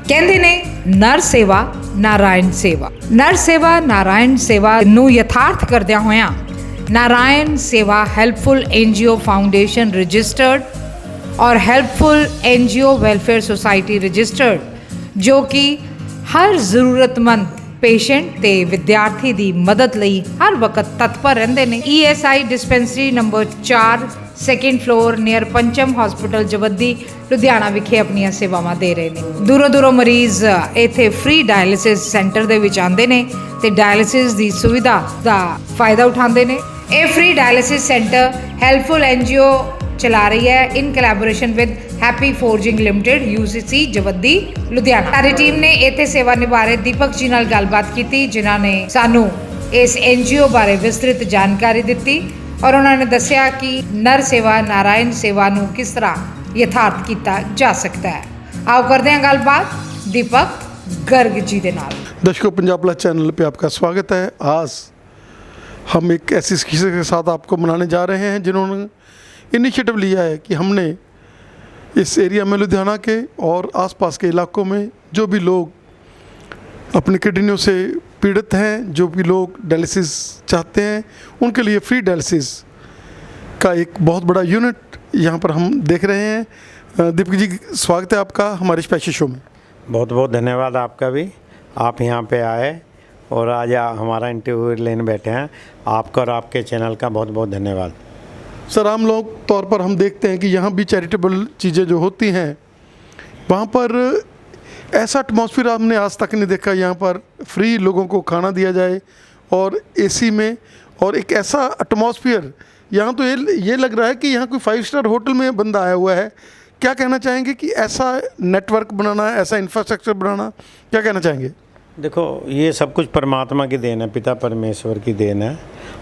ਕਹਿੰਦੇ ਨੇ ਨਰ ਸੇਵਾ ਨਾਰਾਇਣ ਸੇਵਾ। ਨਰ ਸੇਵਾ ਨਾਰਾਇਣ ਸੇਵਾ ਨੂੰ ਯਥਾਰਥ ਕਰਦਿਆਂ ਹੋਇਆਂ ਨਾਰਾਇਣ ਸੇਵਾ ਹੈਲਪਫੁਲ NGO ਫਾਊਂਡੇਸ਼ਨ ਰਜਿਸਟਰਡ और helpful NGO welfare society registered जो कि हर ज़रूरतमंद पेशेंट ते विद्यार्थी दी मदद लई हर वक्त तत्पर रहंदे ने। ESI dispensary number 4 second floor near पंचम हॉस्पिटल जवद्दी लुधियाना विखे अपनी सेवावां दे रहे ने। दूरों दूरों मरीज़ इत्थे फ्री डायलिसिस सेंटर दे विच आंदे ने ते डायलिसिस दी सुविधा दा फायदा उठांदे ने। ये free dialysis centre helpful NGO चला रही है in collaboration with happy forging limited UCC Jawaddi Ludhiana. सारी टीम ने इत्थे सेवा निभा रहे दीपक जी नाल गलबात की जिन्हां ने सानू इस NGO बारे विस्तृत जानकारी दी और उन्होंने दस्सिया कि नर सेवा नारायण सेवा नू किस तरह यथार्थ किया जा सकता है। आओ करते हैं गलबात दीपक गर्ग जी दे नाल। दर्शकों, पंजाब प्लस चैनल पे आपका स्वागत है। आज हम एक ऐसी किस्से के साथ आपको मनाने जा रहे हैं जिन्होंने इनिशिएटिव लिया है कि हमने इस एरिया में लुधियाना के और आसपास के इलाकों में जो भी लोग अपनी किडनियों से पीड़ित हैं, जो भी लोग डायलिसिस चाहते हैं, उनके लिए फ्री डायलिसिस का एक बहुत बड़ा यूनिट यहाँ पर हम देख रहे हैं। दीपक जी, स्वागत है आपका हमारे स्पेशल शो में। बहुत बहुत धन्यवाद आपका भी, आप यहाँ पे आए और आज हमारा इंटरव्यू लेने बैठे हैं। आपका और आपके चैनल का बहुत बहुत धन्यवाद। सर, आम लोग तौर पर हम देखते हैं कि यहाँ भी चैरिटेबल चीज़ें जो होती हैं वहाँ पर ऐसा एटमॉस्फेयर हमने आज तक नहीं देखा। यहाँ पर फ्री लोगों को खाना दिया जाए और AC में, और एक ऐसा एटमॉस्फेयर यहाँ तो ये लग रहा है कि यहाँ कोई 5 स्टार होटल में बंदा आया हुआ है। क्या कहना चाहेंगे कि ऐसा नेटवर्क बनाना, ऐसा इंफ्रास्ट्रक्चर बनाना, क्या कहना चाहेंगे? देखो, ये सब कुछ परमात्मा की देन है, पिता परमेश्वर की देन है।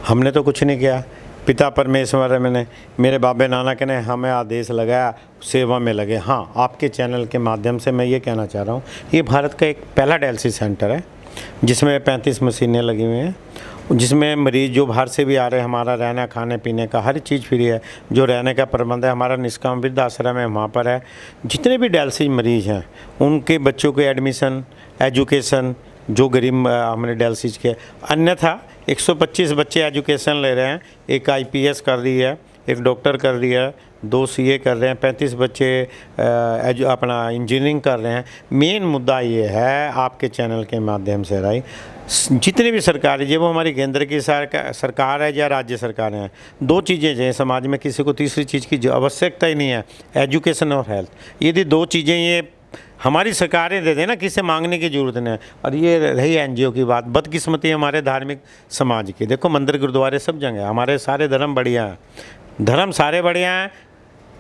हमने तो कुछ नहीं किया, पिता परमेश्वर मैंने मेरे बाबे नानक ने हमें आदेश लगाया, सेवा में लगे। हाँ, आपके चैनल के माध्यम से मैं ये कहना चाह रहा हूँ, ये भारत का एक पहला डायलिसिस सेंटर है जिसमें 35 मशीनें लगी हुई हैं, जिसमें मरीज़ जो बाहर से भी आ रहे हैं, हमारा रहना खाने पीने का हर चीज़ फ्री है। जो रहने का प्रबंध है हमारा निष्काम वृद्धाश्रम है, वहाँ पर है। जितने भी डायलिसिस मरीज़ हैं उनके बच्चों के एडमिशन, एजुकेशन, जो गरीब हमने डायलिसिस के, अन्यथा 125 बच्चे एजुकेशन ले रहे हैं। एक IPS कर रही है, एक डॉक्टर कर रही है, 2 CA कर रहे हैं, 35 बच्चे अपना इंजीनियरिंग कर रहे हैं। मेन मुद्दा ये है आपके चैनल के माध्यम से राई, जितने भी सरकारी, जो वो हमारी केंद्र की सरकार है या राज्य सरकार है, 2 चीज़ें हैं समाज में, किसी को तीसरी चीज़ की आवश्यकता ही नहीं है, एजुकेशन और हेल्थ। यदि 2 चीज़ें ये हमारी सरकारें दे दें ना, किसी मांगने की ज़रूरत नहीं है। और ये रही NGO की बात, बदकिस्मती हमारे धार्मिक समाज की। देखो, मंदिर गुरुद्वारे सब जगह, हमारे सारे धर्म बढ़िया हैं, धर्म सारे बढ़िया हैं,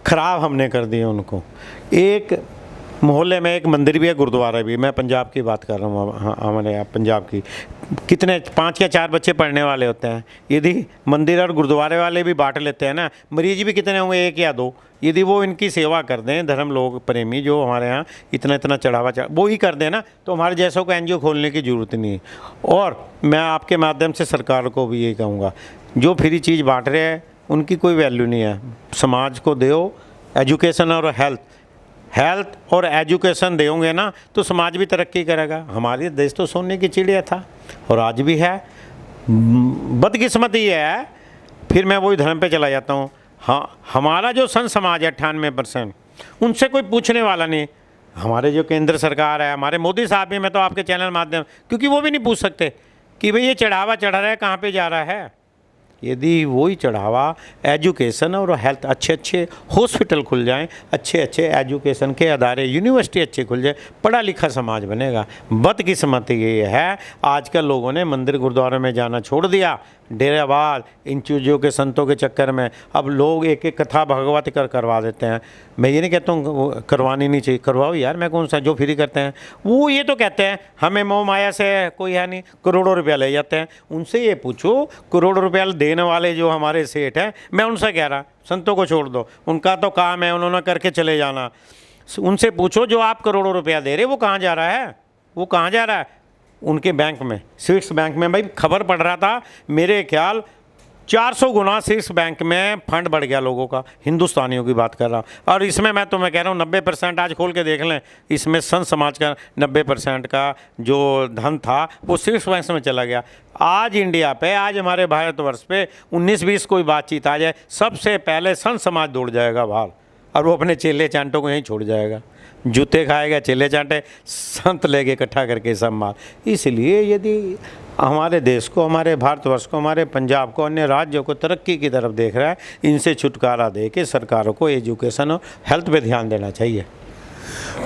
ख़राब हमने कर दिए उनको। एक मोहल्ले में एक मंदिर भी है, गुरुद्वारा भी। मैं पंजाब की बात कर रहा हूँ, हमारे यहाँ पंजाब की। कितने 5 या 4 बच्चे पढ़ने वाले होते हैं, यदि मंदिर और गुरुद्वारे वाले भी बांट लेते हैं ना, मरीज भी कितने होंगे, 1 या 2, यदि वो इनकी सेवा कर दें, धर्म लोग प्रेमी जो हमारे यहाँ इतना चढ़ावा वो ही कर दें ना, तो हमारे जैसों को NGO खोलने की ज़रूरत नहीं है। और मैं आपके माध्यम से सरकार को भी ये कहूँगा, जो फ्री चीज़ बांट रहे हैं उनकी कोई वैल्यू नहीं है। समाज को दो एजुकेशन और हेल्थ और एजुकेशन देंगे ना, तो समाज भी तरक्की करेगा। हमारे देश तो सोने की चिड़िया था और आज भी है। बदकिस्मती है, फिर मैं वही धर्म पे चला जाता हूँ। हाँ, हमारा जो संत समाज है 98%, उनसे कोई पूछने वाला नहीं। हमारे जो केंद्र सरकार है, हमारे मोदी साहब भी, मैं तो आपके चैनल माध्यम, क्योंकि वो भी नहीं पूछ सकते कि भाई ये चढ़ावा चढ़ा रहा है, कहाँ पे जा रहा है। यदि वही चढ़ावा एजुकेशन और हेल्थ, अच्छे हॉस्पिटल खुल जाएं, अच्छे एजुकेशन के अदारे, यूनिवर्सिटी अच्छे खुल जाए, पढ़ा लिखा समाज बनेगा। बदकिस्मती ये है, आजकल लोगों ने मंदिर गुरुद्वारे में जाना छोड़ दिया, डेरावाल इन चीज़ों के संतों के चक्कर में। अब लोग एक कथा भगवत करवा देते हैं। मैं ये नहीं कहता हूँ करवानी नहीं चाहिए, करवाओ यार, मैं कौन सा जो फ्री करते हैं। वो ये तो कहते हैं हमें मोह माया से कोई है नहीं, करोड़ों रुपया ले जाते हैं। उनसे ये पूछो, करोड़ों रुपया देने वाले जो हमारे सेठ हैं, मैं उनसे कह रहा, संतों को छोड़ दो, उनका तो काम है, उन्होंने करके चले जाना। उनसे पूछो जो आप करोड़ों रुपया दे रहे, वो कहाँ जा रहा है, वो कहाँ जा रहा है? उनके बैंक में, स्विस बैंक में। भाई खबर पढ़ रहा था, मेरे ख्याल 400 गुना शीर्ष बैंक में फंड बढ़ गया लोगों का, हिंदुस्तानियों की बात कर रहा हूँ। और इसमें मैं तुम्हें कह रहा हूँ 90% आज खोल के देख लें, इसमें संत समाज का 90% का जो धन था वो शीर्ष बैंक में चला गया। आज इंडिया पे, आज हमारे भारतवर्ष पे 19-20 कोई बातचीत आ जाए, सबसे पहले संत समाज दौड़ जाएगा बाहर, और वो अपने चेले चांटों को यहीं छोड़ जाएगा। जूते खाएगा, चेले चांटे, संत लेके इकट्ठा करके सब माल। इसलिए यदि हमारे देश को, हमारे भारतवर्ष को, हमारे पंजाब को, अन्य राज्यों को तरक्की की तरफ देख रहा है, इनसे छुटकारा दे के सरकारों को एजुकेशन और हेल्थ पे ध्यान देना चाहिए।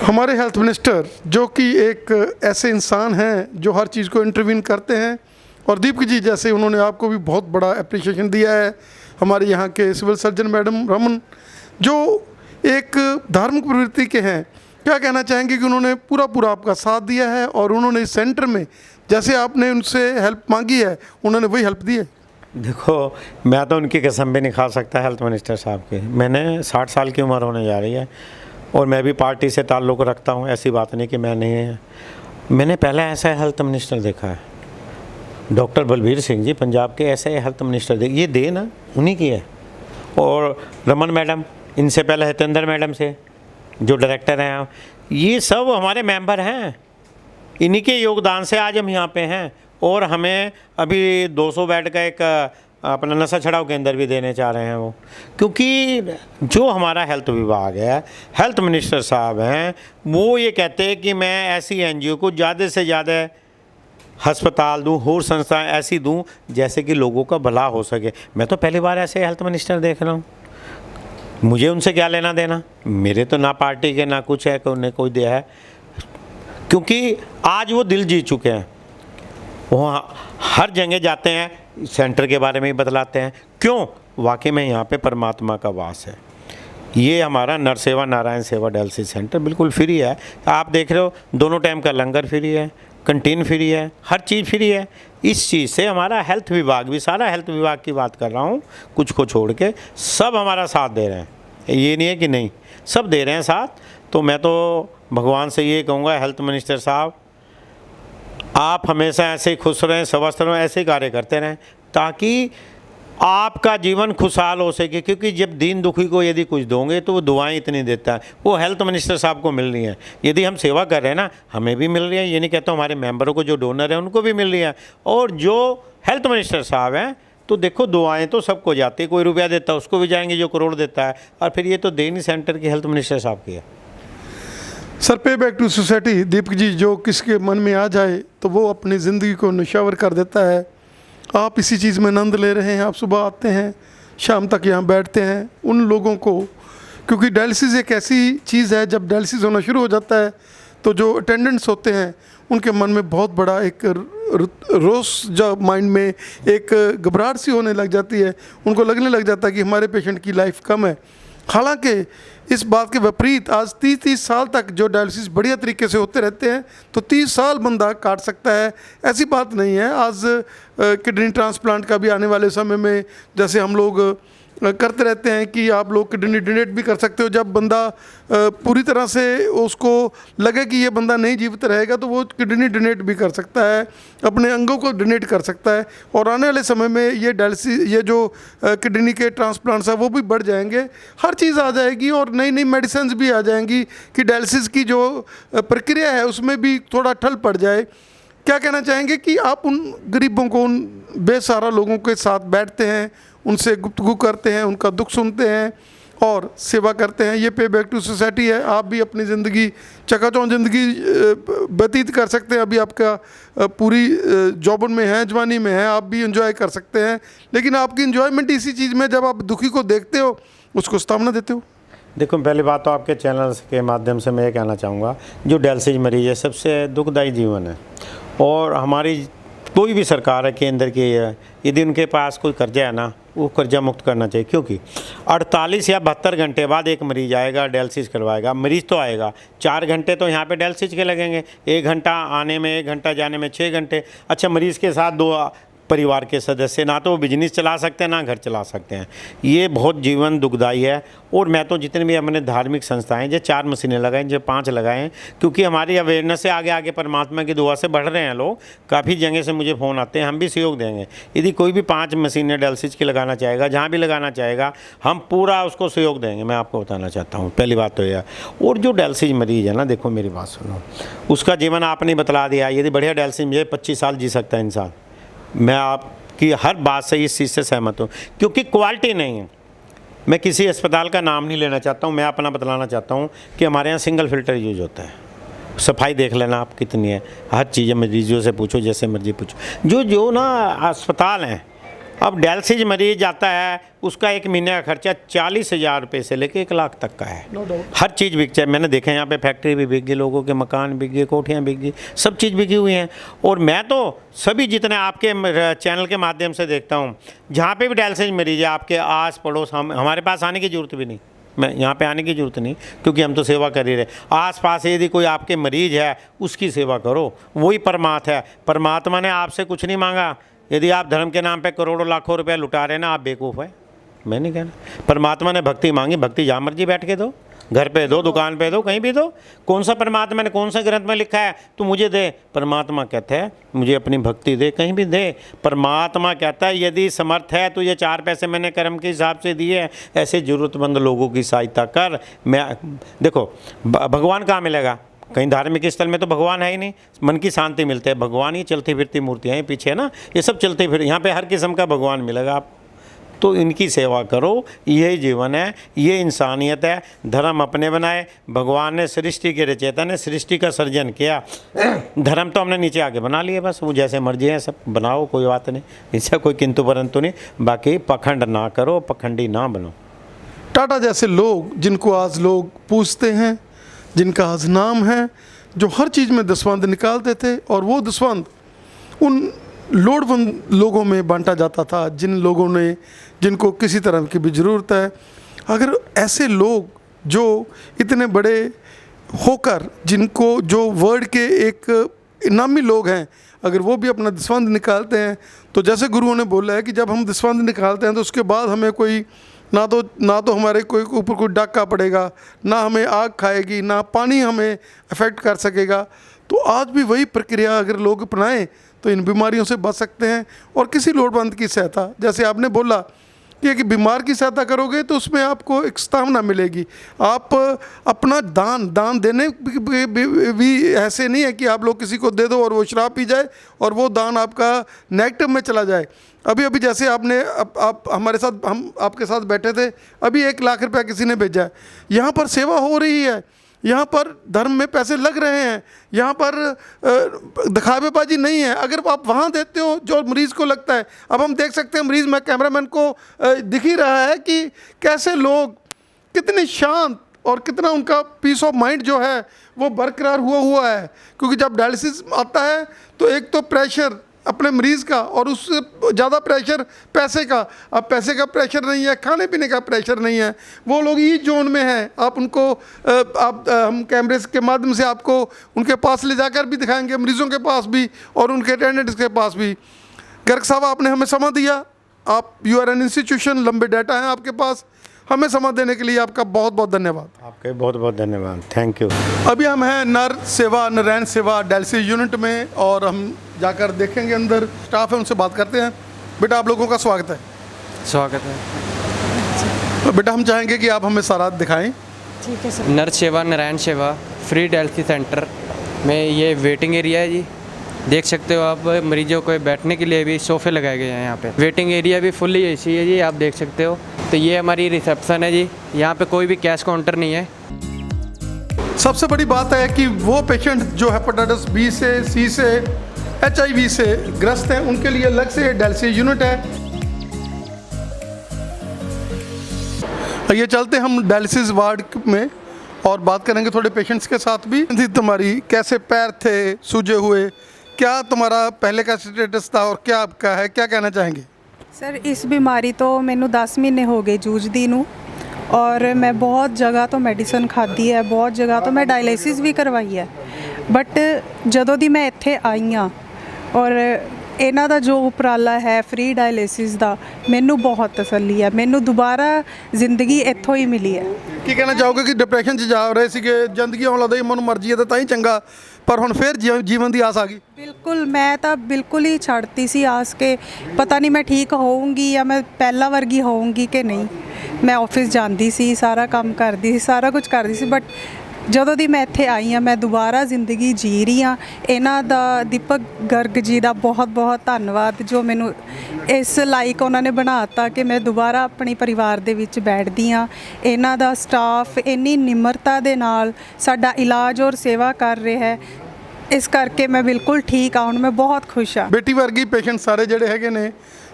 हमारे हेल्थ मिनिस्टर जो कि एक ऐसे इंसान हैं जो हर चीज़ को इंटरवीन करते हैं, और दीपक जी जैसे उन्होंने आपको भी बहुत बड़ा अप्रिशिएशन दिया है। हमारे यहाँ के सिविल सर्जन मैडम रमन जो एक धार्मिक प्रवृत्ति के हैं, क्या कहना चाहेंगे कि उन्होंने पूरा आपका साथ दिया है, और उन्होंने इस सेंटर में जैसे आपने उनसे हेल्प मांगी है उन्होंने वही हेल्प दी है? देखो, मैं तो उनकी कसम भी नहीं खा सकता हेल्थ मिनिस्टर साहब की। मैंने 60 साल की उम्र होने जा रही है और मैं भी पार्टी से ताल्लुक़ रखता हूँ, ऐसी बात नहीं कि मैं नहीं है। मैंने पहले ऐसा हेल्थ मिनिस्टर देखा है, डॉक्टर बलबीर सिंह जी पंजाब के ऐसे हेल्थ मिनिस्टर देख, ये दे ना उन्हीं की है। और रमन मैडम, इनसे पहले हितेंद्र मैडम से जो डायरेक्टर हैं, ये सब हमारे मेंबर हैं, इन्हीं के योगदान से आज हम यहाँ पे हैं। और हमें अभी 200 बेड का एक अपना नशा छड़ाव केंद्र भी देने चाह रहे हैं वो, क्योंकि जो हमारा हेल्थ विभाग है, हेल्थ मिनिस्टर साहब हैं, वो ये कहते हैं कि मैं ऐसी एनजीओ को ज़्यादा से ज़्यादा अस्पताल दूँ, और संस्थाएँ ऐसी दूँ जैसे कि लोगों का भला हो सके। मैं तो पहली बार ऐसे हेल्थ मिनिस्टर देख रहा हूँ। मुझे उनसे क्या लेना देना, मेरे तो ना पार्टी के ना कुछ है, उन्हें कोई दिया है, क्योंकि आज वो दिल जीत चुके हैं। वो हर जगह जाते हैं, सेंटर के बारे में ही बतलाते हैं। क्यों? वाकई में यहाँ पे परमात्मा का वास है। ये हमारा नर सेवा नारायण सेवा डायलिसिस सेंटर बिल्कुल फ्री है। आप देख रहे हो, दोनों टाइम का लंगर फ्री है, कंटीन फ्री है, हर चीज़ फ्री है। इस चीज़ से हमारा हेल्थ विभाग भी, सारा हेल्थ विभाग की बात कर रहा हूँ, कुछ को छोड़ के सब हमारा साथ दे रहे हैं। ये नहीं है कि नहीं, सब दे रहे हैं साथ। तो मैं तो भगवान से ये कहूँगा, हेल्थ मिनिस्टर साहब आप हमेशा ऐसे ही खुश रहें, स्वस्थ रहें, ऐसे ही कार्य करते रहें, ताकि आपका जीवन खुशहाल हो सके। क्योंकि जब दीन दुखी को यदि कुछ दोगे तो वो दुआएं इतनी देता है, वो हेल्थ मिनिस्टर साहब को मिल रही हैं। यदि हम सेवा कर रहे हैं ना, हमें भी मिल रही है। ये नहीं कहता हमारे मेंबरों को, जो डोनर हैं उनको भी मिल रही है। और जो हेल्थ मिनिस्टर साहब हैं, तो देखो दुआएं तो सबको जाती है, कोई रुपया देता है उसको भी जाएंगे जो करोड़ देता है, और फिर ये तो देनी सेंटर की हेल्थ मिनिस्टर साहब की है। सर, पे back to society, Deepak ji जो किसके मन में आ जाए तो वो अपनी ज़िंदगी को निशावर कर देता है। आप इसी चीज़ में आनंद ले रहे हैं। आप सुबह आते हैं, शाम तक यहाँ बैठते हैं। उन लोगों को, क्योंकि डायलिसिस एक ऐसी चीज़ है, जब डायलिसिस होना शुरू हो जाता है तो जो अटेंडेंट्स होते हैं उनके मन में बहुत बड़ा एक रोष, जब माइंड में एक घबराहट सी होने लग जाती है। उनको लगने लग जाता है कि हमारे पेशेंट की लाइफ कम है। हालांकि इस बात के विपरीत आज 30-30 साल तक जो डायलिसिस बढ़िया तरीके से होते रहते हैं, तो 30 साल बंदा काट सकता है, ऐसी बात नहीं है। आज किडनी ट्रांसप्लांट का भी आने वाले समय में, जैसे हम लोग करते रहते हैं कि आप लोग किडनी डोनेट भी कर सकते हो। जब बंदा पूरी तरह से उसको लगे कि ये बंदा नहीं जीवित रहेगा तो वो किडनी डोनेट भी कर सकता है, अपने अंगों को डोनेट कर सकता है। और आने वाले समय में ये डायलिसिस, ये जो किडनी के ट्रांसप्लांट्स है वो भी बढ़ जाएंगे, हर चीज़ आ जाएगी और नई नई मेडिसिन भी आ जाएंगी कि डायलिसिस की जो प्रक्रिया है उसमें भी थोड़ा ठल पड़ जाए। क्या कहना चाहेंगे कि आप उन गरीबों को, उन बेसहारा लोगों के साथ बैठते हैं, उनसे गुफ्तगू करते हैं, उनका दुख सुनते हैं और सेवा करते हैं। ये पे बैक टू सोसाइटी है। आप भी अपनी ज़िंदगी, चकाचौंध ज़िंदगी व्यतीत कर सकते हैं। अभी आपका पूरी जौबन में है, जवानी में है, आप भी इंजॉय कर सकते हैं। लेकिन आपकी इंजॉयमेंट इसी चीज़ में, जब आप दुखी को देखते हो उसको सामना देते हो। देखो, पहली बात तो आपके चैनल के माध्यम से मैं ये कहना चाहूँगा, जो डायलिसिस मरीज है सबसे दुखदायी जीवन है। और हमारी कोई भी सरकार है केंद्र की है, यदि उनके पास कोई कर्जा है ना, वो कर्जा मुक्त करना चाहिए। क्योंकि 48 या 72 घंटे बाद एक मरीज आएगा, डायलिसिस करवाएगा। मरीज तो आएगा, 4 घंटे तो यहाँ पे डायलिसिस के लगेंगे, 1 घंटा आने में, 1 घंटा जाने में, 6 घंटे। अच्छा, मरीज़ के साथ परिवार के सदस्य, ना तो वो बिजनेस चला सकते हैं ना घर चला सकते हैं। ये बहुत जीवन दुखदाई है। और मैं तो जितने भी हमने धार्मिक संस्थाएं जो 4 मशीनें लगाई, जो 5 लगाएं, क्योंकि हमारी अवेयरनेस से आगे आगे परमात्मा की दुआ से बढ़ रहे हैं लोग। काफ़ी जगह से मुझे फ़ोन आते हैं, हम भी सहयोग देंगे। यदि कोई भी 5 मशीनें डायलिसिस की लगाना चाहेगा, जहाँ भी लगाना चाहेगा, हम पूरा उसको सहयोग देंगे। मैं आपको बताना चाहता हूँ, पहली बात तो यह। और जो डायलिसिस मरीज़ है ना, देखो मेरी बात सुनो, उसका जीवन आपने बतला दिया। यदि बढ़िया डायलिसिस मुझे 25 साल जी सकता है इंसान। मैं आपकी हर बात से इस चीज़ से सहमत हूँ, क्योंकि क्वालिटी नहीं है। मैं किसी अस्पताल का नाम नहीं लेना चाहता हूँ, मैं अपना बतलाना चाहता हूँ कि हमारे यहाँ सिंगल फिल्टर यूज होता है। सफाई देख लेना आप कितनी है, हर चीज़ें मरीजों से पूछो, जैसे मर्जी पूछो। जो ना अस्पताल हैं, अब डायलिसिस मरीज आता है, उसका 1 महीने का खर्चा 40,000 रुपये से लेकर 1 लाख तक का है। हर चीज़ बिक जाए। मैंने देखा यहाँ पे फैक्ट्री भी बिक गई, लोगों के मकान बिक गए, कोठियाँ बिक गई, सब चीज़ बिकी हुई हैं। और मैं तो सभी जितने आपके चैनल के माध्यम से देखता हूँ, जहाँ पे भी डायलिसिस मरीज है, आपके आस पड़ोस, हमारे पास आने की ज़रूरत भी नहीं, मैं यहाँ पे आने की ज़रूरत नहीं, क्योंकि हम तो सेवा कर ही रहे। आस पास यदि कोई आपके मरीज है, उसकी सेवा करो, वही परमात्मा है। परमात्मा ने आपसे कुछ नहीं मांगा। यदि आप धर्म के नाम पे करोड़ों लाखों रुपए लुटा रहे ना, आप बेवकूफ़ है। मैं नहीं कहना। परमात्मा ने भक्ति मांगी, भक्ति जहाँ मर्जी बैठ के दो, घर पे दो, दुकान पे दो, कहीं भी दो। कौन सा परमात्मा ने कौन सा ग्रंथ में लिखा है तू मुझे दे? परमात्मा कहता है मुझे अपनी भक्ति दे, कहीं भी दे। परमात्मा कहता है यदि समर्थ है तो ये 4 पैसे मैंने कर्म के हिसाब से दिए, ऐसे ज़रूरतमंद लोगों की सहायता कर। मैं देखो, भगवान कहाँ मिलेगा? कहीं धार्मिक स्थल में तो भगवान है ही नहीं। मन की शांति मिलती है, भगवान ही चलती फिरती मूर्तियाँ हैं पीछे ना, ये सब चलते फिर, यहाँ पे हर किस्म का भगवान मिलेगा आपको। तो इनकी सेवा करो, यही जीवन है, ये इंसानियत है। धर्म अपने बनाए, भगवान ने सृष्टि के रचयिता ने सृष्टि का सर्जन किया। धर्म तो हमने नीचे आके बना लिए, बस वो जैसे मर्जी है सब बनाओ, कोई बात नहीं, इससे कोई किंतु परंतु नहीं। बाकी पखंड ना करो, पखंडी ना बनो। टाटा जैसे लोग, जिनको आज लोग पूछते हैं, जिनका आज नाम है, जो हर चीज़ में दसवंध निकालते थे, और वो दसवंध उन लोड़वंद लोगों में बांटा जाता था, जिन लोगों ने, जिनको किसी तरह की भी ज़रूरत है। अगर ऐसे लोग जो इतने बड़े होकर, जिनको जो वर्ल्ड के एक इनामी लोग हैं, अगर वो भी अपना दसवंध निकालते हैं, तो जैसे गुरुओं ने बोला है कि जब हम दसवंध निकालते हैं तो उसके बाद हमें कोई ना तो हमारे कोई ऊपर कोई डाका पड़ेगा, ना हमें आग खाएगी, ना पानी हमें अफेक्ट कर सकेगा। तो आज भी वही प्रक्रिया अगर लोग अपनाएं तो इन बीमारियों से बच सकते हैं। और किसी लोड़वंद की सहायता, जैसे आपने बोला कि बीमार की सहायता करोगे तो उसमें आपको एक स्टामिना मिलेगी। आप अपना दान देने भी ऐसे नहीं है कि आप लोग किसी को दे दो और वो शराब पी जाए और वो दान आपका नेगेटिव में चला जाए। अभी जैसे आपने आप हमारे साथ, हम आपके साथ बैठे थे, अभी 1 लाख रुपया किसी ने भेजा है। यहाँ पर सेवा हो रही है, यहाँ पर धर्म में पैसे लग रहे हैं, यहाँ पर दिखावेबाजी नहीं है। अगर आप वहाँ देते हो जो मरीज़ को लगता है, अब हम देख सकते हैं मरीज़ में कैमरामैन को दिख ही रहा है कि कैसे लोग कितने शांत और कितना उनका पीस ऑफ माइंड जो है वो बरकरार हुआ है। क्योंकि जब डायलिसिस आता है तो एक तो प्रेशर अपने मरीज़ का, और उससे ज़्यादा प्रेशर पैसे का। अब पैसे का प्रेशर नहीं है, खाने पीने का प्रेशर नहीं है, वो लोग ई जोन में हैं। आप उनको हम कैमरे के माध्यम से आपको उनके पास ले जाकर भी दिखाएंगे, मरीज़ों के पास भी और उनके अटेंडेंट्स के पास भी। गर्ग साहब, आपने हमें समय दिया, आप यू आर एन इंस्टीट्यूशन, लंबे डाटा हैं आपके पास, हमें समय देने के लिए आपका बहुत बहुत धन्यवाद। आपके बहुत बहुत धन्यवाद, थैंक यू। अभी हम हैं नारायण सेवा डायलिसिस यूनिट में, और हम जाकर देखेंगे अंदर स्टाफ है, उनसे बात करते हैं। बेटा, आप लोगों का स्वागत है। स्वागत है। बेटा, हम चाहेंगे कि आप हमें सारा दिखाएं। ठीक है सर। नर सेवा नारायण सेवा फ्री डायलिसिस सेंटर में ये वेटिंग एरिया है जी, देख सकते हो आप। मरीजों को बैठने के लिए भी सोफ़े लगाए गए हैं यहाँ पे। वेटिंग एरिया भी फुल्ली एसी है जी, आप देख सकते हो। तो ये हमारी रिसेप्शन है जी, यहाँ पे कोई भी कैश काउंटर नहीं है। सबसे बड़ी बात है कि वो पेशेंट जो हेपेटाइटिस बी से, सी से, HIV से ग्रस्त हैं, उनके लिए अलग से डायलिसिस यूनिट है। ये चलते हम डायलिसिस वार्ड में और बात करेंगे थोड़े पेशेंट्स के साथ भी। तुम्हारी कैसे पैर थे सूजे हुए, क्या तुम्हारा पहले का स्टेटस था और क्या आपका है, क्या कहना चाहेंगे? सर, इस बीमारी तो मैनू 10 महीने हो गए जूझदी नू, और मैं बहुत जगह तो मैਡੀਸਨ खाधी है, बहुत जगह तो मैं डायलिसिस भी करवाई है। बट जदों दी मैं इत्थे आई हाँ और ਇਹਨਾਂ ਦਾ ਜੋ ਉਪਰਾਲਾ ਹੈ ਫ੍ਰੀ ਡਾਇਲਿਸਿਸ ਦਾ, ਮੈਨੂੰ ਬਹੁਤ ਤਸੱਲੀ ਹੈ। ਮੈਨੂੰ ਦੁਬਾਰਾ ਜ਼ਿੰਦਗੀ ਇੱਥੋਂ ਹੀ ਮਿਲੀ ਹੈ। ਕੀ ਕਹਿਣਾ ਚਾਹੋਗੇ ਕਿ ਡਿਪਰੈਸ਼ਨ 'ਚ ਜਾ ਰਹੇ ਸੀਗੇ, ਜ਼ਿੰਦਗੀ ਆਉਣ ਲੱਗਦਾ ਮਨ ਮਰਜ਼ੀ ਹੈ ਤਾਂ ਹੀ ਚੰਗਾ, ਪਰ ਹੁਣ ਫਿਰ ਜੀਵਨ ਦੀ ਆਸ ਆ ਗਈ? ਬਿਲਕੁਲ, ਮੈਂ ਤਾਂ ਬਿਲਕੁਲ ਹੀ ਛੱਡਤੀ ਸੀ ਆਸ ਕੇ ਪਤਾ ਨਹੀਂ ਮੈਂ ਠੀਕ ਹੋਊਂਗੀ ਜਾਂ ਮੈਂ ਪਹਿਲਾਂ ਵਰਗੀ ਹੋਊਂਗੀ ਕਿ ਨਹੀਂ। ਮੈਂ ਆਫਿਸ ਜਾਂਦੀ ਸੀ, ਸਾਰਾ ਕੰਮ ਕਰਦੀ ਸੀ, ਸਾਰਾ ਕੁਝ ਕਰਦੀ ਸੀ, ਬਟ ਜਦੋਂ ਦੀ ਮੈਂ ਇੱਥੇ ਆਈ ਹਾਂ ਮੈਂ ਦੁਬਾਰਾ ਜ਼ਿੰਦਗੀ ਜੀ ਰਹੀ ਹਾਂ। ਇਹਨਾਂ ਦਾ, ਦੀਪਕ ਗਰਗ ਜੀ ਦਾ ਬਹੁਤ ਬਹੁਤ ਧੰਨਵਾਦ, ਜੋ ਮੈਨੂੰ ਇਸ ਲਾਇਕ ਉਹਨਾਂ ਨੇ ਬਣਾਤਾ ਕਿ ਮੈਂ ਦੁਬਾਰਾ ਆਪਣੀ ਪਰਿਵਾਰ ਦੇ ਵਿੱਚ ਬੈਠਦੀ ਹਾਂ। ਇਹਨਾਂ ਦਾ ਸਟਾਫ ਇੰਨੀ ਨਿਮਰਤਾ ਦੇ ਨਾਲ ਸਾਡਾ ਇਲਾਜ ਔਰ ਸੇਵਾ ਕਰ ਰਿਹਾ ਹੈ, ਇਸ ਕਰਕੇ ਮੈਂ ਬਿਲਕੁਲ ਠੀਕ ਹਾਂ। ਹੁਣ ਮੈਂ ਬਹੁਤ ਖੁਸ਼ ਹਾਂ। ਬੇਟੀ ਵਰਗੀ ਪੇਸ਼ੈਂਟ ਸਾਰੇ ਜਿਹੜੇ ਹੈਗੇ ਨੇ,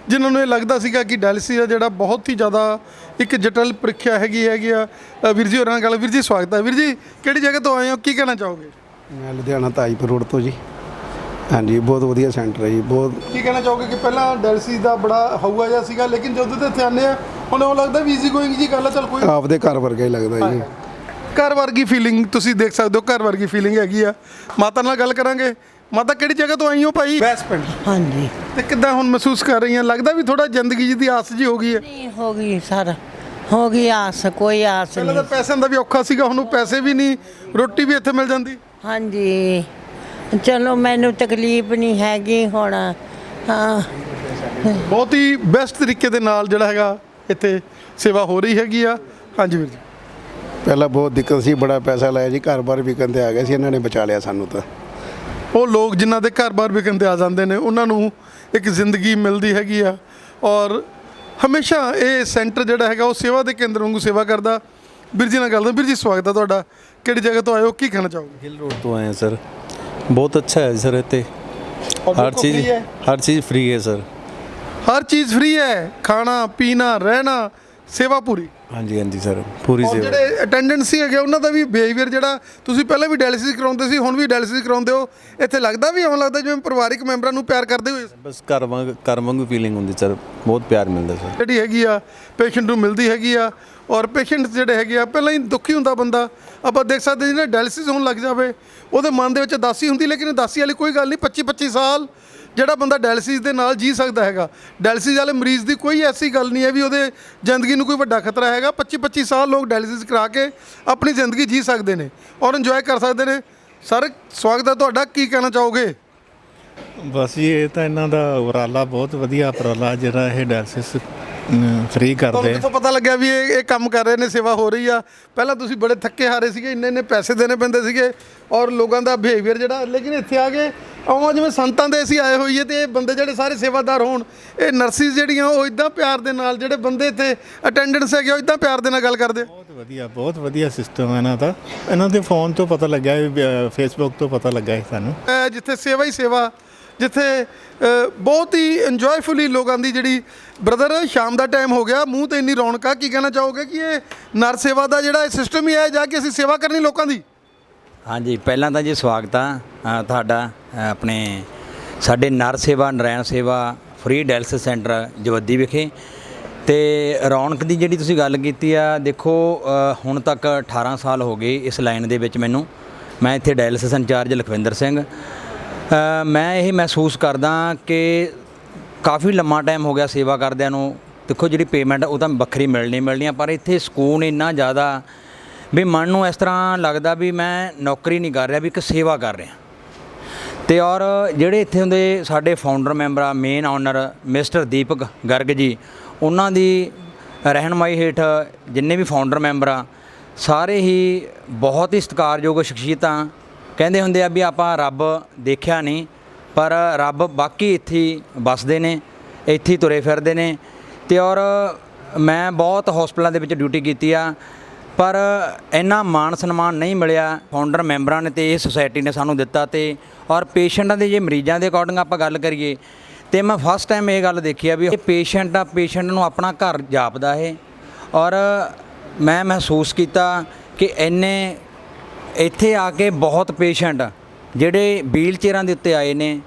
ਜਿਨ੍ਹਾਂ ਨੂੰ ਇਹ ਲੱਗਦਾ ਸੀਗਾ ਕਿ ਡਾਇਲਿਸਿਸ ਆ ਜਿਹੜਾ ਬਹੁਤ ਹੀ ਜ਼ਿਆਦਾ ਇੱਕ ਜਟਿਲ ਪ੍ਰੀਖਿਆ ਹੈਗੀ ਆ। ਵੀਰ ਜੀ ਹੋਰਾਂ ਨਾਲ ਗੱਲ। ਵੀਰ ਜੀ ਸਵਾਗਤ ਹੈ। ਵੀਰ ਜੀ ਕਿਹੜੀ ਜਗ੍ਹਾ ਤੋਂ ਆਏ ਹੋ, ਕੀ ਕਹਿਣਾ ਚਾਹੋਗੇ? ਮੈਂ ਲੁਧਿਆਣਾ ਤਾਜਪੁਰ ਰੋਡ ਤੋਂ ਜੀ। ਹਾਂਜੀ, ਬਹੁਤ ਵਧੀਆ ਸੈਂਟਰ ਹੈ ਜੀ। ਬਹੁਤ ਕੀ ਕਹਿਣਾ ਚਾਹੋਗੇ ਕਿ ਪਹਿਲਾਂ ਡਾਇਲਿਸਿਸ ਦਾ ਬੜਾ ਹਊਆ ਜਿਹਾ ਸੀਗਾ, ਲੇਕਿਨ ਜਦੋਂ ਤੇ ਇੱਥੇ ਆਉਂਦੇ ਆ ਹੁਣ ਉਹ ਲੱਗਦਾ ਵੀ ਈਜ਼ੀ ਗੋਇੰਗ ਜੀ ਗੱਲ ਆ, ਚੱਲ ਕੋਈ ਆਪਦੇ ਘਰ ਵਰਗਾ ਹੀ ਲੱਗਦਾ ਜੀ। ਘਰ ਵਰਗੀ ਫੀਲਿੰਗ ਤੁਸੀਂ ਦੇਖ ਸਕਦੇ ਹੋ, ਘਰ ਵਰਗੀ ਫੀਲਿੰਗ ਹੈਗੀ ਆ। ਮਾਤਾ ਨਾਲ ਗੱਲ ਕਰਾਂਗੇ। ਮਾਤਾ ਕਿਹੜੀ ਜਗ੍ਹਾ ਤੋਂ ਆਈ ਹੋ ਭਾਈ? ਬੈਸ ਪਿੰਡ। ਹਾਂਜੀ, ਤੇ ਕਿੱਦਾਂ ਹੁਣ ਮਹਿਸੂਸ ਕਰ ਰਹੀ ਆ? ਲੱਗਦਾ ਵੀ ਥੋੜਾ ਜ਼ਿੰਦਗੀ ਦੀ ਆਸ ਜੀ ਹੋ ਗਈ ਹੈ? ਨਹੀਂ ਹੋ ਗਈ ਸਰ, ਹੋ ਗਈ ਆਸ, ਕੋਈ ਆਸ ਪਹਿਲਾਂ ਤਾਂ ਨਹੀਂ। ਪੈਸਿਆਂ ਦਾ ਵੀ ਔਖਾ ਸੀਗਾ, ਹੁਣ ਉਹ ਪੈਸੇ ਵੀ ਨਹੀਂ, ਰੋਟੀ ਵੀ ਇੱਥੇ ਮਿਲ ਜਾਂਦੀ। ਹਾਂਜੀ, ਚਲੋ ਮੈਨੂੰ ਤਕਲੀਫ ਨਹੀਂ ਹੈਗੀ ਹੁਣ। ਹਾਂ, ਬਹੁਤ ਹੀ ਬੈਸਟ ਤਰੀਕੇ ਦੇ ਨਾਲ ਜਿਹੜਾ ਹੈਗਾ ਇੱਥੇ ਸੇਵਾ ਹੋ ਰਹੀ ਹੈਗੀ ਆ। ਹਾਂਜੀ ਵੀਰ ਜੀ। ਪਹਿਲਾਂ ਬਹੁਤ ਦਿੱਕਤ ਸੀ, ਬੜਾ ਪੈਸਾ ਲਾਇਆ ਜੀ, ਘਰ-ਬਾਰ ਵਿਕਣ ਤੇ ਆ ਗਿਆ ਸੀ, ਇਹਨਾਂ ਨੇ ਬਚਾ ਲਿਆ ਸਾਨੂੰ। ਤਾਂ ਉਹ ਲੋਕ ਜਿਨ੍ਹਾਂ ਦੇ ਘਰ-ਬਾਰ ਵਿਕਣ ਤੇ ਆ ਜਾਂਦੇ ਨੇ, ਉਹਨਾਂ ਨੂੰ ਇੱਕ ਜ਼ਿੰਦਗੀ ਮਿਲਦੀ ਹੈਗੀ ਆ। ਔਰ ਹਮੇਸ਼ਾ ਇਹ ਸੈਂਟਰ ਜਿਹੜਾ ਹੈਗਾ ਉਹ ਸੇਵਾ ਦੇ ਕੇਂਦਰ ਵਾਂਗੂ ਸੇਵਾ ਕਰਦਾ। ਵੀਰ ਜੀ ਨਾਲ ਗੱਲ। ਵੀਰ ਜੀ ਸਵਾਗਤ ਹੈ ਤੁਹਾਡਾ। ਕਿਹੜੀ ਜਗ੍ਹਾ ਤੋਂ ਆਏ ਹੋ, ਕੀ ਕਹਿਣਾ ਚਾਹੋਗੇ? हिल रोड तो आए हैं सर। बहुत अच्छा है सर इतने। हर चीज़ फ्री है सर। हर चीज़ फ्री है, खाना पीना रहना, सेवा पूरी। हाँ जी, हाँ जी सर, पूरी ਔਰ सेवा। ਜਿਹੜੇ ਅਟੈਂਡੈਂਟ ਸੀ ਹੈਗੇ ਉਹਨਾਂ ਦਾ ਵੀ ਬਿਹੇਵੀਅਰ, ਜਿਹੜਾ ਤੁਸੀਂ ਪਹਿਲਾਂ ਵੀ ਡਾਇਲਿਸਿਸ ਕਰਾਉਂਦੇ ਸੀ ਹੁਣ ਵੀ ਡਾਇਲਿਸਿਸ ਕਰਾਉਂਦੇ ਹੋ, ਇੱਥੇ ਲੱਗਦਾ ਵੀ ਐਵੇਂ ਲੱਗਦਾ ਜਿਵੇਂ ਪਰਿਵਾਰਿਕ ਮੈਂਬਰਾਂ ਨੂੰ ਪਿਆਰ ਕਰਦੇ ਹੋਏ बस घर वांगू फीलिंग होंगी सर, बहुत प्यार मिलता सर। ਜਿਹੜੀ ਹੈਗੀ ਆ ਪੇਸ਼ੈਂਟ ਨੂੰ ਮਿਲਦੀ ਹੈਗੀ ਆ। ਔਰ ਪੇਸ਼ੈਂਟ ਜਿਹੜੇ ਹੈਗੇ ਆ, ਪਹਿਲਾਂ ਹੀ ਦੁਖੀ ਹੁੰਦਾ ਬੰਦਾ, ਆਪਾਂ ਦੇਖ ਸਕਦੇ ਜਿਹਨੇ ਡਾਇਲਿਸਿਸ ਹੋਣ ਲੱਗ ਜਾਵੇ ਉਹਦੇ ਮਨ ਦੇ ਵਿੱਚ ਉਦਾਸੀ ਹੁੰਦੀ, ਲੇਕਿਨ ਉਦਾਸੀ ਵਾਲੀ ਕੋਈ ਗੱਲ ਨਹੀਂ। 25-25 ਸਾਲ ਜਿਹੜਾ ਬੰਦਾ ਡਾਇਲਿਸਿਸ ਦੇ ਨਾਲ ਜੀ ਸਕਦਾ ਹੈਗਾ। ਡਾਇਲਿਸਿਸ ਵਾਲੇ ਮਰੀਜ਼ ਦੀ ਕੋਈ ਐਸੀ ਗੱਲ ਨਹੀਂ ਹੈ ਵੀ ਉਹਦੇ ਜ਼ਿੰਦਗੀ ਨੂੰ ਕੋਈ ਵੱਡਾ ਖਤਰਾ ਹੈਗਾ। 25-25 ਸਾਲ ਲੋਕ ਡਾਇਲਿਸਿਸ ਕਰਾ ਕੇ ਆਪਣੀ ਜ਼ਿੰਦਗੀ ਜੀ ਸਕਦੇ ਨੇ ਔਰ ਇੰਜੋਏ ਕਰ ਸਕਦੇ ਨੇ। ਸਰ ਸਵਾਗਤ ਹੈ ਤੁਹਾਡਾ, ਕੀ ਕਹਿਣਾ ਚਾਹੋਗੇ? ਬਸ ਜੀ, ਇਹ ਤਾਂ ਇਹਨਾਂ ਦਾ ਉਪਰਾਲਾ ਬਹੁਤ ਵਧੀਆ ਉਪਰਾਲਾ, ਜਿਹੜਾ ਇਹ ਡਾਇਲਿਸਿਸ ਫ੍ਰੀ ਤੁਹਾਨੂੰ ਕਰਦੇ। ਕਿੱਥੋਂ ਪਤਾ ਲੱਗਿਆ ਵੀ ਇਹ ਕੰਮ ਕਰ ਰਹੇ ਨੇ, ਸੇਵਾ ਹੋ ਰਹੀ ਆ? ਪਹਿਲਾਂ ਤੁਸੀਂ ਬੜੇ ਥੱਕੇ ਹਾਰੇ ਸੀਗੇ, ਇੰਨੇ ਪੈਸੇ ਦੇਣੇ ਪੈਂਦੇ ਸੀਗੇ ਔਰ ਲੋਕਾਂ ਦਾ ਬਿਹੇਵੀਅਰ ਜਿਹੜਾ, ਲੇਕਿਨ ਇੱਥੇ ਆ ਕੇ ਆਵਾਂ ਜਿਵੇਂ ਸੰਤਾਂ ਦੇ ਅਸੀਂ ਆਏ ਹੋਈਏ ਤੇ ਇਹ ਬੰਦੇ ਜਿਹੜੇ ਸਾਰੇ ਸੇਵਾਦਾਰ ਹੋਣ, ਇਹ ਨਰਸਿਸ ਜਿਹੜੀਆਂ ਉਹ ਇਦਾਂ ਪਿਆਰ ਦੇ ਨਾਲ, ਜਿਹੜੇ ਬੰਦੇ ਇੱਥੇ ਅਟੈਂਡੈਂਟਸ ਹੈਗੇ ਉਹ ਇਦਾਂ ਪਿਆਰ ਦੇ ਨਾਲ ਗੱਲ ਕਰਦੇ। ਬਹੁਤ ਵਧੀਆ ਸਿਸਟਮ ਹੈ ਇਹਨਾਂ ਦਾ। ਇਹਨਾਂ ਦੇ ਫੋਨ ਤੋਂ ਪਤਾ ਲੱਗਾ, ਫੇਸਬੁੱਕ ਤੋਂ ਪਤਾ ਲੱਗਾ ਸਾਨੂੰ। ਜਿੱਥੇ ਸੇਵਾ ਹੀ ਸੇਵਾ, ਜਿੱਥੇ ਬਹੁਤ ਹੀ ਇੰਜੋਏਫੁਲੀ ਲੋਕਾਂ ਦੀ ਜਿਹੜੀ ਬ੍ਰਦਰ, ਸ਼ਾਮ ਦਾ ਟਾਈਮ ਹੋ ਗਿਆ, ਮੂੰਹ ਤੇ ਇੰਨੀ ਰੌਣਕ ਆ। ਕੀ ਕਹਿਣਾ ਚਾਹੋਗੇ ਕਿ ਇਹ ਨਰ ਸੇਵਾ ਦਾ ਜਿਹੜਾ ਸਿਸਟਮ ਹੀ ਹੈ ਜਾ ਕੇ ਅਸੀਂ ਸੇਵਾ ਕਰਨੀ ਲੋਕਾਂ ਦੀ? ਹਾਂਜੀ, ਪਹਿਲਾਂ ਤਾਂ ਜੀ ਸਵਾਗਤ ਆ ਤੁਹਾਡਾ ਆਪਣੇ ਸਾਡੇ ਨਰ ਸੇਵਾ ਨਾਰਾਇਣ ਸੇਵਾ ਫ੍ਰੀ ਡਾਇਲਿਸਿਸ ਸੈਂਟਰ ਜਵੱਦੀ ਵਿਖੇ। ਤੇ ਰੌਣਕ ਦੀ ਜਿਹੜੀ ਤੁਸੀਂ ਗੱਲ ਕੀਤੀ ਆ, ਦੇਖੋ ਹੁਣ ਤੱਕ 18 ਸਾਲ ਹੋ ਗਏ ਇਸ ਲਾਈਨ ਦੇ ਵਿੱਚ ਮੈਨੂੰ। ਮੈਂ ਇੱਥੇ ਡਾਇਲਿਸਿਸ ਇੰਚਾਰਜ ਲਖਵਿੰਦਰ ਸਿੰਘ। ਮੈਂ ਇਹ ਮਹਿਸੂਸ ਕਰਦਾ ਕਿ ਕਾਫੀ ਲੰਮਾ ਟਾਈਮ ਹੋ ਗਿਆ ਸੇਵਾ ਕਰਦਿਆਂ ਨੂੰ। ਦੇਖੋ ਜਿਹੜੀ ਪੇਮੈਂਟ ਉਹ ਤਾਂ ਵੱਖਰੀ ਮਿਲਣੀ ਆ, ਪਰ ਇੱਥੇ ਸਕੂਨ ਇੰਨਾ ਜ਼ਿਆਦਾ ਵੀ ਮਨ ਨੂੰ ਇਸ ਤਰ੍ਹਾਂ ਲੱਗਦਾ ਵੀ ਮੈਂ ਨੌਕਰੀ ਨਹੀਂ ਕਰ ਰਿਹਾ, ਵੀ ਇੱਕ ਸੇਵਾ ਕਰ ਰਿਹਾ। ਤੇ ਔਰ ਜਿਹੜੇ ਇੱਥੇ ਹੁੰਦੇ ਸਾਡੇ ਫਾਊਂਡਰ ਮੈਂਬਰ ਆ, ਮੇਨ ਓਨਰ ਮਿਸਟਰ ਦੀਪਕ ਗਰਗ ਜੀ, ਉਹਨਾਂ ਦੀ ਰਹਿਨੁਮਾਈ ਹੇਠ ਜਿੰਨੇ ਵੀ ਫਾਊਂਡਰ ਮੈਂਬਰ ਆ ਸਾਰੇ ਹੀ ਬਹੁਤ ਹੀ ਸਤਿਕਾਰਯੋਗ ਸ਼ਖਸੀਅਤਾਂ। ਕਹਿੰਦੇ ਹੁੰਦੇ ਆ ਵੀ ਆਪਾਂ ਰੱਬ ਦੇਖਿਆ ਨਹੀਂ, ਪਰ ਰੱਬ ਬਾਕੀ ਇੱਥੇ ਹੀ ਵੱਸਦੇ ਨੇ, ਇੱਥੇ ਹੀ ਤੁਰੇ ਫਿਰਦੇ ਨੇ। ਤੇ ਔਰ ਮੈਂ ਬਹੁਤ ਹਸਪਤਾਲਾਂ ਦੇ ਵਿੱਚ ਡਿਊਟੀ ਕੀਤੀ ਆ, ਪਰ ਇੰਨਾ ਮਾਣ ਸਨਮਾਨ ਨਹੀਂ ਮਿਲਿਆ ਫਾਊਂਡਰ ਮੈਂਬਰਾਂ ਨੇ ਤੇ ਇਹ ਸੁਸਾਇਟੀ ਨੇ ਸਾਨੂੰ ਦਿੱਤਾ। ਤੇ ਔਰ ਪੇਸ਼ੈਂਟਾਂ ਦੇ ਜੇ ਮਰੀਜ਼ਾਂ ਦੇ ਅਕੋਰਡਿੰਗ ਆਪਾਂ ਗੱਲ ਕਰੀਏ ਤੇ ਮੈਂ ਫਸਟ ਟਾਈਮ ਇਹ ਗੱਲ ਦੇਖੀ ਆ ਵੀ ਇਹ ਪੇਸ਼ੈਂਟ ਨੂੰ ਆਪਣਾ ਘਰ ਜਾਪਦਾ ਹੈ। ਔਰ ਮੈਂ ਮਹਿਸੂਸ ਕੀਤਾ ਕਿ ਇੰਨੇ ਇੱਥੇ ਆ ਕੇ ਬਹੁਤ ਪੇਸ਼ੈਂਟ ਜਿਹੜੇ ਵੀਲ ਚੇਅਰਾਂ ਦੇ ਉੱਤੇ ਆਏ ਨੇ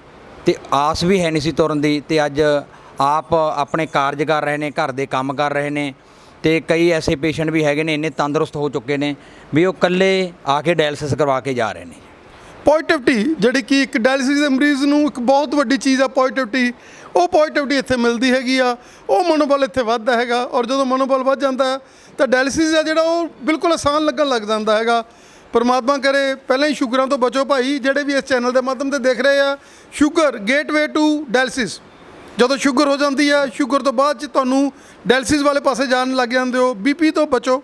ਤੇ ਆਸ ਵੀ ਹੈ ਨਹੀਂ ਸੀ ਤੁਰਨ ਦੀ, ਤੇ ਅੱਜ ਆਪ ਆਪਣੇ ਕਾਰਜ ਕਰ ਰਹੇ ਨੇ, ਘਰ ਦੇ ਕੰਮ ਕਰ ਰਹੇ ਨੇ। ਤੇ ਕਈ ਐਸੇ ਪੇਸ਼ੈਂਟ ਵੀ ਹੈਗੇ ਨੇ ਇੰਨੇ ਤੰਦਰੁਸਤ ਹੋ ਚੁੱਕੇ ਨੇ ਵੀ ਉਹ ਇਕੱਲੇ ਆ ਕੇ ਡਾਇਲਿਸਿਸ ਕਰਵਾ ਕੇ ਜਾ ਰਹੇ ਨੇ। ਪੋਜ਼ਿਟਿਵਿਟੀ ਜਿਹੜੀ ਕਿ ਇੱਕ ਡਾਇਲਿਸਿਸ ਦੇ ਮਰੀਜ਼ ਨੂੰ ਇੱਕ ਬਹੁਤ ਵੱਡੀ ਚੀਜ਼ ਆ ਪੋਜ਼ਿਟਿਵਿਟੀ, ਉਹ ਪੋਜ਼ਿਟਿਵਿਟੀ ਇੱਥੇ ਮਿਲਦੀ ਹੈਗੀ ਆ, ਉਹ ਮਨੋਬਲ ਇੱਥੇ ਵੱਧਦਾ ਹੈਗਾ। ਔਰ ਜਦੋਂ ਮਨੋਬਲ ਵੱਧ ਜਾਂਦਾ ਹੈ ਤਾਂ ਡਾਇਲਿਸਿਸ ਆ ਜਿਹੜਾ ਉਹ ਬਿਲਕੁਲ ਆਸਾਨ ਲੱਗਣ ਲੱਗ ਜਾਂਦਾ ਹੈਗਾ। ਪਰਮਾਤਮਾ ਕਰੇ ਪਹਿਲਾਂ ਹੀ ਸ਼ੂਗਰਾਂ ਤੋਂ ਬਚੋ ਭਾਈ, ਜਿਹੜੇ ਵੀ ਇਸ ਚੈਨਲ ਦੇ ਮਾਧਿਅਮ ਤੇ ਦੇਖ ਰਹੇ ਆ। ਸ਼ੂਗਰ ਗੇਟਵੇ ਟੂ ਡਾਇਲਿਸਿਸ, ਜਦੋਂ ਸ਼ੂਗਰ ਹੋ ਜਾਂਦੀ ਹੈ, ਸ਼ੂਗਰ ਤੋਂ ਬਾਅਦ 'ਚ ਤੁਹਾਨੂੰ ਡਾਇਲਿਸਿਸ ਵਾਲੇ ਪਾਸੇ ਜਾਣ ਲੱਗ ਜਾਂਦੇ ਹੋ। ਬੀਪੀ ਤੋਂ ਬਚੋ,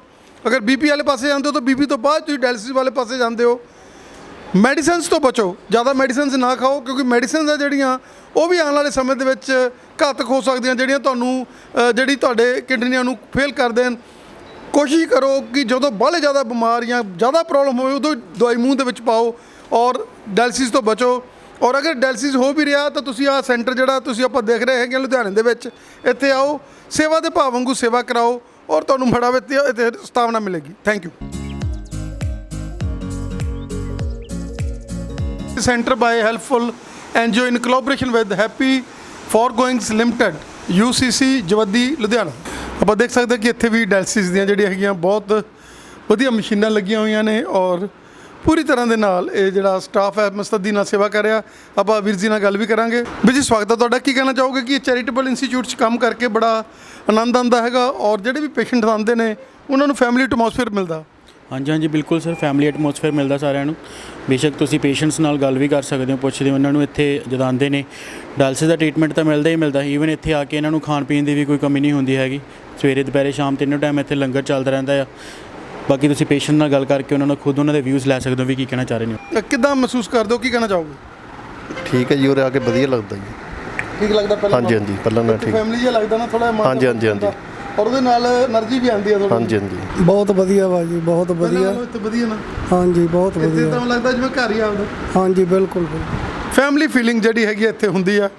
ਅਗਰ ਬੀਪੀ ਵਾਲੇ ਪਾਸੇ ਜਾਂਦੇ ਹੋ ਤਾਂ ਬੀਪੀ ਤੋਂ ਬਾਅਦ ਤੁਸੀਂ ਡਾਇਲਿਸਿਸ ਵਾਲੇ ਪਾਸੇ ਜਾਂਦੇ ਹੋ। ਮੈਡੀਸਨਸ ਤੋਂ ਬਚੋ, ਜ਼ਿਆਦਾ ਮੈਡੀਸਨਸ ਨਾ ਖਾਓ, ਕਿਉਂਕਿ ਮੈਡੀਸਨਸ ਆ ਜਿਹੜੀਆਂ ਉਹ ਵੀ ਆਉਣ ਵਾਲੇ ਸਮੇਂ ਦੇ ਵਿੱਚ ਘਾਤਕ ਹੋ ਸਕਦੀਆਂ, ਜਿਹੜੀਆਂ ਤੁਹਾਨੂੰ ਜਿਹੜੀ ਤੁਹਾਡੇ ਕਿਡਨੀਆਂ ਨੂੰ ਫੇਲ ਕਰ ਦੇਣ। ਕੋਸ਼ਿਸ਼ ਕਰੋ ਕਿ ਜਦੋਂ ਬਾਹਲੇ ਜ਼ਿਆਦਾ ਬਿਮਾਰ ਜਾਂ ਜ਼ਿਆਦਾ ਪ੍ਰੋਬਲਮ ਹੋਵੇ ਉਦੋਂ ਦਵਾਈ ਮੂੰਹ ਦੇ ਵਿੱਚ ਪਾਓ ਔਰ ਡਾਇਲਿਸਿਸ ਤੋਂ ਬਚੋ। ਔਰ ਅਗਰ ਡਾਇਲਿਸਿਸ ਹੋ ਵੀ ਰਿਹਾ ਤਾਂ ਤੁਸੀਂ ਆਹ ਸੈਂਟਰ ਜਿਹੜਾ ਤੁਸੀਂ ਆਪਾਂ ਦੇਖ ਰਹੇ ਹੈਗੇ ਲੁਧਿਆਣੇ ਦੇ ਵਿੱਚ, ਇੱਥੇ ਆਓ, ਸੇਵਾ ਦੇ ਭਾਵ ਵਾਂਗੂ ਸੇਵਾ ਕਰਾਓ ਔਰ ਤੁਹਾਨੂੰ ਬੜਾ ਇੱਥੇ ਸਤਾਵਨਾ ਮਿਲੇਗੀ। Thank you. Center by Helpful NGO in collaboration with Happy Foregoings Limited, UCC Jawaddi Ludhiana. ਆਪਾਂ ਦੇਖ ਸਕਦੇ ਕਿ ਇੱਥੇ ਵੀ ਡਾਇਲਿਸਿਸ ਦੀਆਂ ਜਿਹੜੀਆਂ ਹੈਗੀਆਂ ਬਹੁਤ ਵਧੀਆ ਮਸ਼ੀਨਾਂ ਲੱਗੀਆਂ ਹੋਈਆਂ ਨੇ ਔਰ ਪੂਰੀ ਤਰ੍ਹਾਂ ਦੇ ਨਾਲ ਇਹ ਜਿਹੜਾ ਸਟਾਫ ਹੈ ਮੁਸਤੱਦੀ ਨਾਲ ਸੇਵਾ ਕਰ ਰਿਹਾ। ਆਪਾਂ ਵੀਰ ਜੀ ਨਾਲ ਗੱਲ ਵੀ ਕਰਾਂਗੇ। ਵੀਰ ਜੀ ਸਵਾਗਤ ਹੈ ਤੁਹਾਡਾ। ਕੀ ਕਹਿਣਾ ਚਾਹੋਗੇ ਕਿ ਇਹ ਚੈਰੀਟੇਬਲ ਇੰਸਟੀਚਿਊਟ 'ਚ ਕੰਮ ਕਰਕੇ ਬੜਾ ਆਨੰਦ ਆਉਂਦਾ ਹੈਗਾ ਔਰ ਜਿਹੜੇ ਵੀ ਪੇਸ਼ੈਂਟ ਆਉਂਦੇ ਨੇ ਉਹਨਾਂ ਨੂੰ ਫੈਮਿਲੀ ਐਟਮੋਸਫੇਅਰ ਮਿਲਦਾ? ਹਾਂਜੀ ਹਾਂਜੀ ਬਿਲਕੁਲ ਸਰ, ਫੈਮਿਲੀ ਐਟਮੋਸਫੇਅਰ ਮਿਲਦਾ ਸਾਰਿਆਂ ਨੂੰ। ਬੇਸ਼ੱਕ ਤੁਸੀਂ ਪੇਸ਼ੈਂਟਸ ਨਾਲ ਗੱਲ ਵੀ ਕਰ ਸਕਦੇ ਹੋ, ਪੁੱਛਦੇ ਹੋ ਉਹਨਾਂ ਨੂੰ। ਇੱਥੇ ਜਦੋਂ ਆਉਂਦੇ ਨੇ ਡਾਇਲਿਸਿਸ ਦਾ ਟ੍ਰੀਟਮੈਂਟ ਤਾਂ ਮਿਲਦਾ ਹੀ ਮਿਲਦਾ। ਈਵਨ ਇੱਥੇ ਆ ਕੇ ਇਹਨਾਂ ਨੂੰ ਖਾਣ ਪੀਣ ਦੀ ਵੀ ਕੋਈ ਕਮੀ ਨਹੀਂ ਹੁੰਦੀ ਹੈਗੀ। ਸਵੇਰੇ ਦੁਪਹਿਰੇ ਸ਼ਾਮ ਤਿੰਨੋਂ ਟਾਈਮ ਇੱਥੇ ਲੰਗਰ ਚੱਲਦਾ ਰਹਿੰਦਾ ਆ। ਬਾਕੀ ਤੁਸੀਂ ਪੇਸ਼ੈਂਟ ਨਾਲ ਗੱਲ ਕਰਕੇ ਉਹਨਾਂ ਨੂੰ ਖੁਦ ਉਹਨਾਂ ਦੇ ਵਿਊਜ਼ ਲੈ ਸਕਦੇ ਹੋ ਵੀ ਕੀ ਕਹਿਣਾ ਚਾਹ ਰਹੇ ਨੇ। ਕਿੱਦਾਂ ਮਹਿਸੂਸ ਕਰਦੇ ਹੋ, ਕੀ ਕਹਿਣਾ ਚਾਹੋਗੇ? ਠੀਕ ਹੈ ਜੀ, ਉਰੇ ਆ ਕੇ ਵਧੀਆ ਲੱਗਦਾ ਜੀ। ਠੀਕ ਲੱਗਦਾ ਪਹਿਲਾਂ? ਹਾਂਜੀ ਹਾਂਜੀ, ਪਹਿਲਾਂ ਨਾਲ ਠੀਕ। ਫੈਮਿਲੀ ਜਿਹਾ ਲੱਗਦਾ ਨਾ ਥੋੜਾ। ਹਾਂਜੀ ਹਾਂਜੀ ਹਾਂਜੀ, ਔਰ ਉਹਦੇ ਨਾਲ એનર્ਜੀ ਵੀ ਆਉਂਦੀ ਹੈ ਥੋੜੀ। ਹਾਂਜੀ ਹਾਂਜੀ, ਬਹੁਤ ਵਧੀਆ ਵਾ ਜੀ, ਬਹੁਤ ਵਧੀਆ। ਇੱਥੇ ਵਧੀਆ ਨਾ? ਹਾਂਜੀ ਬਹੁਤ ਵਧੀਆ। ਇੱਥੇ ਤਾਂ ਲੱਗਦਾ ਜਿਵੇਂ ਘਰ ਹੀ ਆਉਂਦਾ। ਹਾਂਜੀ ਬਿਲਕੁਲ। ਫੈਮਿਲੀ ਫੀਲਿੰਗ ਜਿਹੜੀ ਹੈਗੀ ਇੱਥੇ ਹੁੰਦੀ ਆ।